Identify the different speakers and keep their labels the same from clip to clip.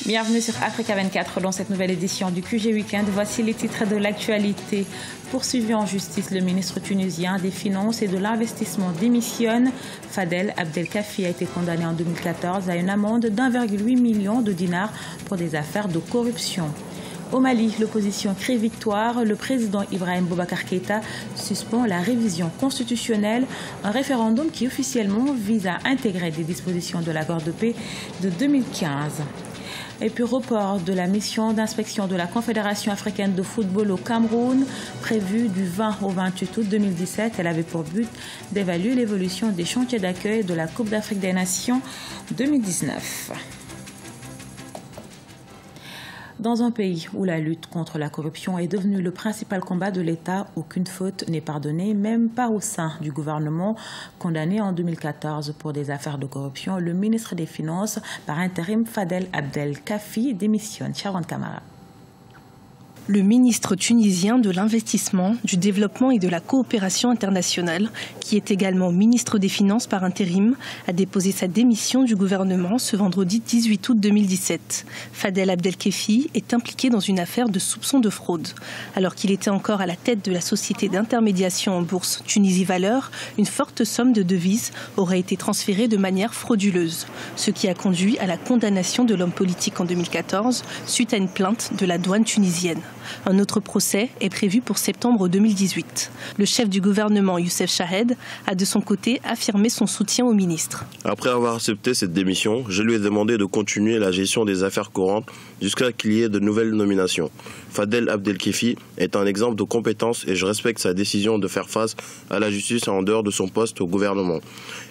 Speaker 1: Bienvenue sur Africa 24 dans cette nouvelle édition du QG Weekend. Voici les titres de l'actualité. Poursuivi en justice, le ministre tunisien des Finances et de l'Investissement démissionne. Fadel Abdelkafi a été condamné en 2014 à une amende d'1,8 million de dinars pour des affaires de corruption. Au Mali, l'opposition crie victoire. Le président Ibrahim Boubacar Keïta suspend la révision constitutionnelle, un référendum qui officiellement vise à intégrer des dispositions de l'accord de paix de 2015. Et puis report de la mission d'inspection de la Confédération africaine de football au Cameroun, prévue du 20 au 28 août 2017. Elle avait pour but d'évaluer l'évolution des chantiers d'accueil de la Coupe d'Afrique des Nations 2019. Dans un pays où la lutte contre la corruption est devenue le principal combat de l'État, aucune faute n'est pardonnée, même pas au sein du gouvernement. Condamné en 2014 pour des affaires de corruption, le ministre des Finances par intérim Fadel Abdelkafi démissionne. Sharon Kamara.
Speaker 2: Le ministre tunisien de l'Investissement, du Développement et de la Coopération internationale, qui est également ministre des Finances par intérim, a déposé sa démission du gouvernement ce vendredi 18 août 2017. Fadel Abdelkafi est impliqué dans une affaire de soupçon de fraude. Alors qu'il était encore à la tête de la société d'intermédiation en bourse Tunisie Valeurs, une forte somme de devises aurait été transférée de manière frauduleuse, ce qui a conduit à la condamnation de l'homme politique en 2014 suite à une plainte de la douane tunisienne. Un autre procès est prévu pour septembre 2018. Le chef du gouvernement, Youssef Chahed, a de son côté affirmé son soutien au ministre.
Speaker 3: Après avoir accepté cette démission, je lui ai demandé de continuer la gestion des affaires courantes jusqu'à qu'il y ait de nouvelles nominations. Fadel Abdelkafi est un exemple de compétence et je respecte sa décision de faire face à la justice en dehors de son poste au gouvernement.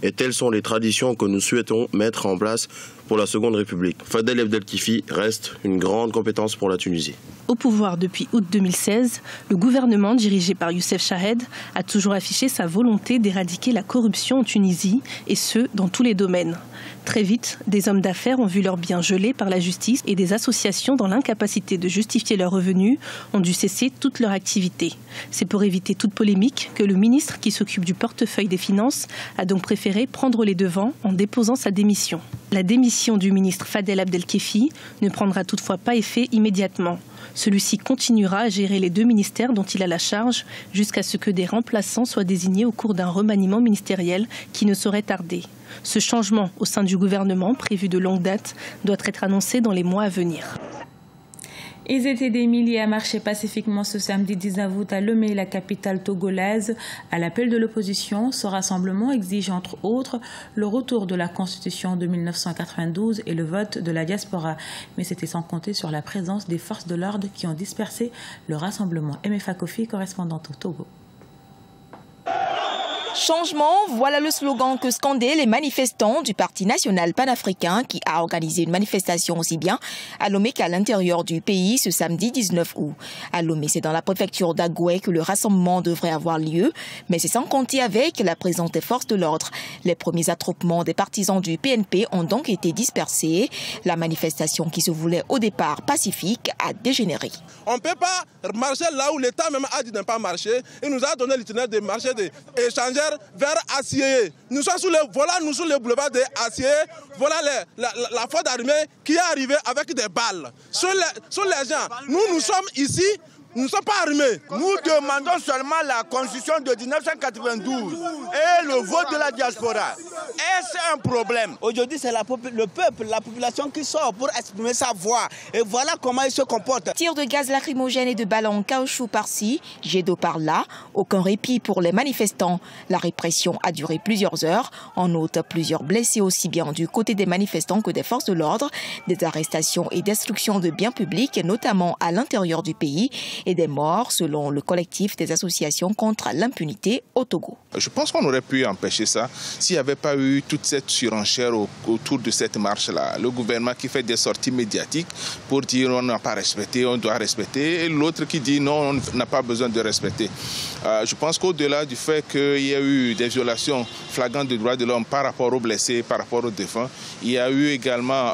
Speaker 3: Et telles sont les traditions que nous souhaitons mettre en place pour la Seconde République. Fadel Abdelkafi reste une grande compétence pour la Tunisie.
Speaker 2: Au pouvoir depuis août 2016, le gouvernement dirigé par Youssef Chahed a toujours affiché sa volonté d'éradiquer la corruption en Tunisie, et ce, dans tous les domaines. Très vite, des hommes d'affaires ont vu leurs biens gelés par la justice et des associations dans l'incapacité de justifier leurs revenus ont dû cesser toute leur activité. C'est pour éviter toute polémique que le ministre qui s'occupe du portefeuille des Finances a donc préféré prendre les devants en déposant sa démission. La démission du ministre Fadel Abdelkafi ne prendra toutefois pas effet immédiatement. Celui-ci continuera à gérer les deux ministères dont il a la charge jusqu'à ce que des remplaçants soient désignés au cours d'un remaniement ministériel qui ne saurait tarder. Ce changement au sein du gouvernement, prévu de longue date, doit être annoncé dans les mois à venir.
Speaker 1: Ils étaient des milliers à marcher pacifiquement ce samedi 19 août à Lomé, la capitale togolaise. À l'appel de l'opposition, ce rassemblement exige entre autres le retour de la Constitution de 1992 et le vote de la diaspora. Mais c'était sans compter sur la présence des forces de l'ordre qui ont dispersé le rassemblement. MFA Kofi, correspondante au Togo.
Speaker 4: Changement, voilà le slogan que scandaient les manifestants du Parti national panafricain qui a organisé une manifestation aussi bien à Lomé qu'à l'intérieur du pays ce samedi 19 août. À Lomé, c'est dans la préfecture d'Agoué que le rassemblement devrait avoir lieu, mais c'est sans compter avec la présence des forces de l'ordre. Les premiers attroupements des partisans du PNP ont donc été dispersés. La manifestation qui se voulait au départ pacifique a dégénéré.
Speaker 5: On ne peut pas marcher là où l'État même a dit de ne pas marcher. Il nous a donné l'itinéraire de marcher des échangeurs vers Assié. Nous sommes sur le boulevard de Assié. Voilà la force armée qui est arrivée avec des balles. Sur les gens, nous sommes ici. Nous ne sommes pas armés.
Speaker 6: Nous demandons seulement la constitution de 1992 et le vote de la diaspora. Est-ce un problème?
Speaker 7: Aujourd'hui, c'est le peuple, la population qui sort pour exprimer sa voix. Et voilà comment ils se comportent.
Speaker 4: Tirs de gaz lacrymogène et de ballons en caoutchouc par-ci, jet d'eau par-là. Aucun répit pour les manifestants. La répression a duré plusieurs heures. En outre, plusieurs blessés aussi bien du côté des manifestants que des forces de l'ordre. Des arrestations et destructions de biens publics, notamment à l'intérieur du pays. Et des morts selon le collectif des associations contre l'impunité au Togo.
Speaker 8: Je pense qu'on aurait pu empêcher ça s'il n'y avait pas eu toute cette surenchère autour de cette marche-là. Le gouvernement qui fait des sorties médiatiques pour dire on n'a pas respecté, on doit respecter, et l'autre qui dit non, on n'a pas besoin de respecter. Je pense qu'au-delà du fait qu'il y a eu des violations flagrantes des droits de l'homme par rapport aux blessés, par rapport aux défunts, il y a eu également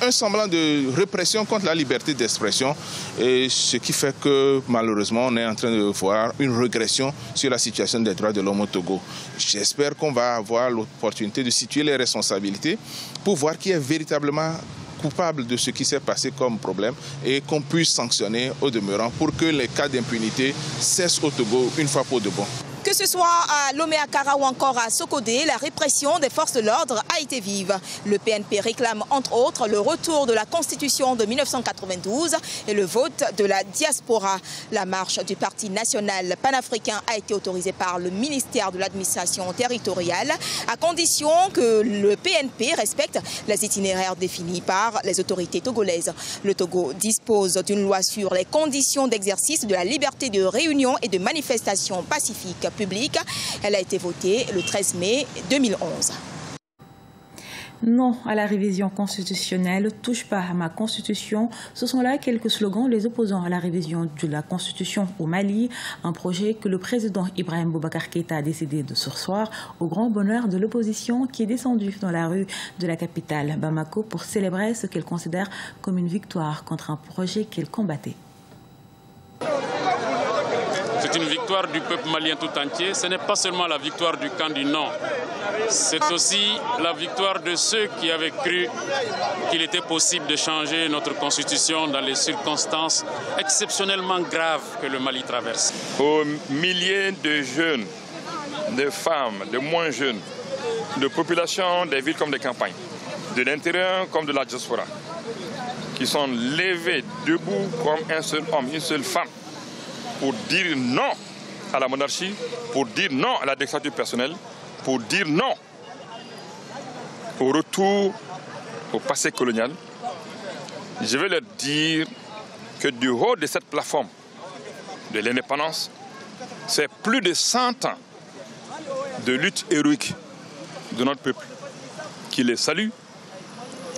Speaker 8: un semblant de répression contre la liberté d'expression, et ce qui fait que malheureusement on est en train de voir une régression sur la situation des droits de l'homme au Togo. J'espère qu'on va avoir l'opportunité de situer les responsabilités pour voir qui est véritablement coupables de ce qui s'est passé comme problème et qu'on puisse sanctionner au demeurant pour que les cas d'impunité cessent au Togo une fois pour de bon.
Speaker 4: Que ce soit à Lomé-Akara ou encore à Sokodé, la répression des forces de l'ordre a été vive. Le PNP réclame entre autres le retour de la Constitution de 1992 et le vote de la diaspora. La marche du Parti national panafricain a été autorisée par le ministère de l'administration territoriale à condition que le PNP respecte les itinéraires définis par les autorités togolaises. Le Togo dispose d'une loi sur les conditions d'exercice de la liberté de réunion et de manifestation pacifique publique. Elle a été votée le 13 mai 2011.
Speaker 1: Non à la révision constitutionnelle, touche pas à ma constitution. Ce sont là quelques slogans les opposants à la révision de la constitution au Mali, un projet que le président Ibrahim Boubacar Keïta a décidé de surseoir au grand bonheur de l'opposition qui est descendue dans la rue de la capitale Bamako pour célébrer ce qu'elle considère comme une victoire contre un projet qu'elle combattait.
Speaker 9: C'est une victoire du peuple malien tout entier. Ce n'est pas seulement la victoire du camp du non. C'est aussi la victoire de ceux qui avaient cru qu'il était possible de changer notre constitution dans les circonstances exceptionnellement graves que le Mali traverse.
Speaker 10: Aux milliers de jeunes, de femmes, de moins jeunes, de populations des villes comme des campagnes, de l'intérieur comme de la diaspora, qui sont levés debout comme un seul homme, une seule femme, pour dire non à la monarchie, pour dire non à la dictature personnelle, pour dire non au retour au passé colonial. Je vais leur dire que du haut de cette plateforme de l'indépendance, c'est plus de 100 ans de lutte héroïque de notre peuple qui les salue,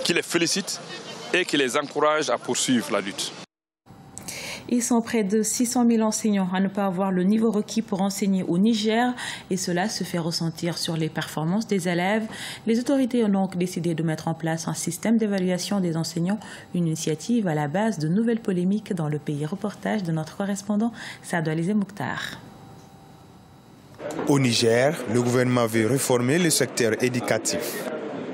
Speaker 10: qui les félicite et qui les encourage à poursuivre la lutte.
Speaker 1: Ils sont près de 600 000 enseignants à ne pas avoir le niveau requis pour enseigner au Niger et cela se fait ressentir sur les performances des élèves. Les autorités ont donc décidé de mettre en place un système d'évaluation des enseignants, une initiative à la base de nouvelles polémiques dans le pays. Reportage de notre correspondant Sadou Alizé Mokhtar.
Speaker 11: Au Niger, le gouvernement veut réformer le secteur éducatif.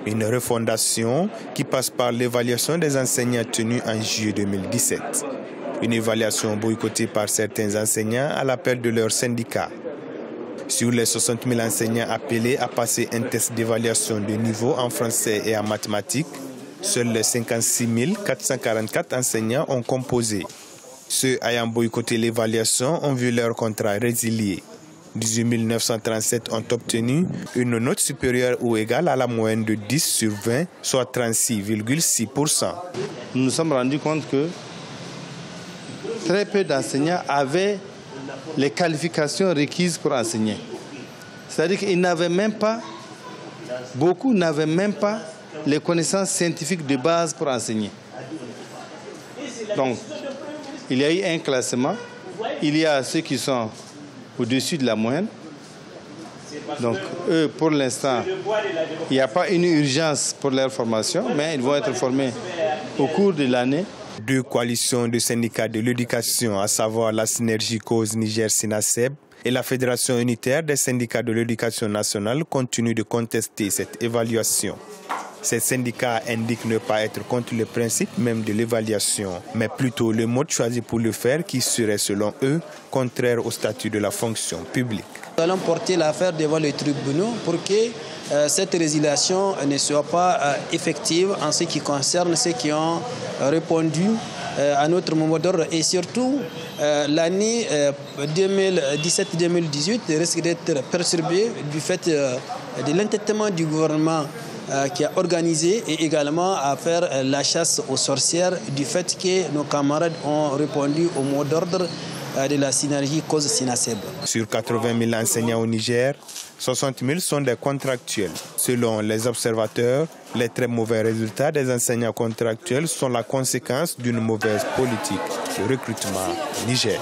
Speaker 11: Une refondation qui passe par l'évaluation des enseignants tenue en juillet 2017. Une évaluation boycottée par certains enseignants à l'appel de leur syndicat. Sur les 60 000 enseignants appelés à passer un test d'évaluation de niveau en français et en mathématiques, seuls les 56 444 enseignants ont composé. Ceux ayant boycotté l'évaluation ont vu leur contrat résilié. 18 937 ont obtenu une note supérieure ou égale à la moyenne de 10 sur 20, soit 36,6%.
Speaker 12: Nous nous sommes rendus compte que très peu d'enseignants avaient les qualifications requises pour enseigner. C'est-à-dire qu'ils n'avaient même pas, beaucoup n'avaient même pas les connaissances scientifiques de base pour enseigner. Donc, il y a eu un classement. Il y a ceux qui sont au-dessus de la moyenne. Donc, eux, pour l'instant, il n'y a pas une urgence pour leur formation, mais ils vont être formés au cours de l'année.
Speaker 11: Deux coalitions de syndicats de l'éducation, à savoir la Synergie Cause Niger-Sinaseb et la Fédération unitaire des syndicats de l'éducation nationale, continuent de contester cette évaluation. Ces syndicats indiquent ne pas être contre le principe même de l'évaluation, mais plutôt le mode choisi pour le faire qui serait, selon eux, contraire au statut de la fonction publique.
Speaker 13: Nous allons porter l'affaire devant les tribunaux pour que cette résiliation ne soit pas effective en ce qui concerne ceux qui ont répondu à notre mot d'ordre. Et surtout, l'année 2017-2018 risque d'être perturbée du fait de l'entêtement du gouvernement qui a organisé et également à faire la chasse aux sorcières du fait que nos camarades ont répondu au mot d'ordre de la synergie cause Sinaseb.
Speaker 11: Sur 80 000 enseignants au Niger, 60 000 sont des contractuels. Selon les observateurs, les très mauvais résultats des enseignants contractuels sont la conséquence d'une mauvaise politique de recrutement au Niger.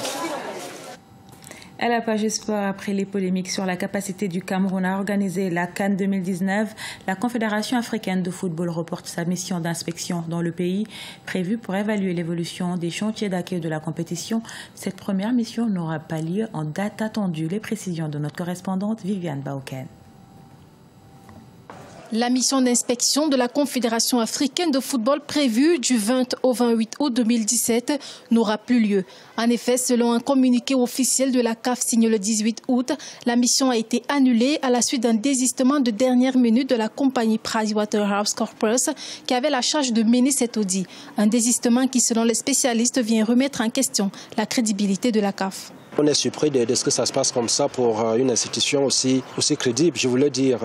Speaker 1: À la page sport, après les polémiques sur la capacité du Cameroun à organiser la CAN 2019, la Confédération africaine de football reporte sa mission d'inspection dans le pays, prévue pour évaluer l'évolution des chantiers d'accueil de la compétition. Cette première mission n'aura pas lieu en date attendue. Les précisions de notre correspondante Viviane Baoken.
Speaker 2: La mission d'inspection de la Confédération africaine de football prévue du 20 au 28 août 2017 n'aura plus lieu. En effet, selon un communiqué officiel de la CAF signé le 18 août, la mission a été annulée à la suite d'un désistement de dernière minute de la compagnie PricewaterhouseCoopers qui avait la charge de mener cet audit. Un désistement qui, selon les spécialistes, vient remettre en question la crédibilité de la CAF.
Speaker 14: On est surpris de ce que ça se passe comme ça pour une institution aussi crédible. Je voulais dire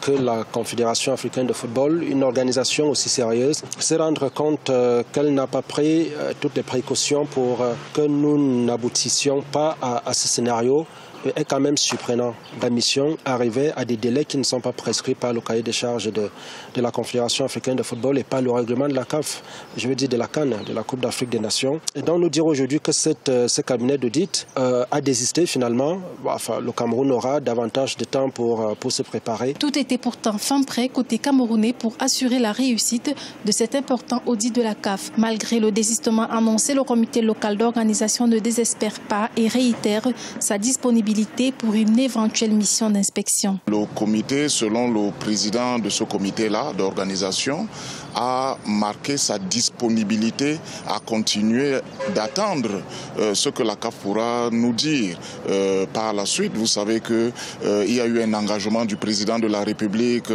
Speaker 14: que la Confédération africaine de football, une organisation aussi sérieuse, se rendre compte qu'elle n'a pas pris toutes les précautions pour que nous n'aboutissions pas à ce scénario est quand même surprenant. La mission arrivait à des délais qui ne sont pas prescrits par le cahier des charges de la Confédération africaine de football et par le règlement de la CAF, je veux dire de la CAN, de la Coupe d'Afrique des Nations. Et donc nous dire aujourd'hui que ce cabinet d'audit a désisté finalement. Enfin, le Cameroun aura davantage de temps pour se préparer.
Speaker 2: Tout était pourtant fin prêt côté camerounais pour assurer la réussite de cet important audit de la CAF. Malgré le désistement annoncé, le comité local d'organisation ne désespère pas et réitère sa disponibilité pour une éventuelle mission d'inspection.
Speaker 15: Le comité, selon le président de ce comité-là d'organisation, a marqué sa disponibilité à continuer d'attendre ce que la CAF pourra nous dire par la suite. Vous savez qu'il y a eu un engagement du président de la République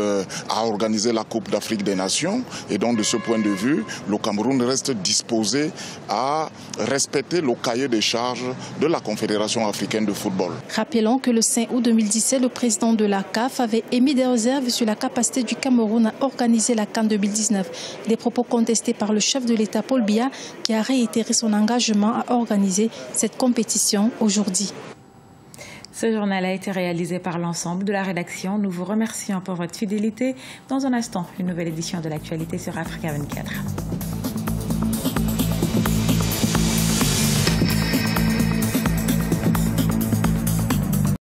Speaker 15: à organiser la Coupe d'Afrique des Nations et donc de ce point de vue, le Cameroun reste disposé à respecter le cahier des charges de la Confédération africaine de football.
Speaker 2: Rappelons que le 5 août 2017, le président de la CAF avait émis des réserves sur la capacité du Cameroun à organiser la CAN 2019. Des propos contestés par le chef de l'État, Paul Biya, qui a réitéré son engagement à organiser cette compétition aujourd'hui.
Speaker 1: Ce journal a été réalisé par l'ensemble de la rédaction. Nous vous remercions pour votre fidélité. Dans un instant, une nouvelle édition de l'actualité sur Africa 24.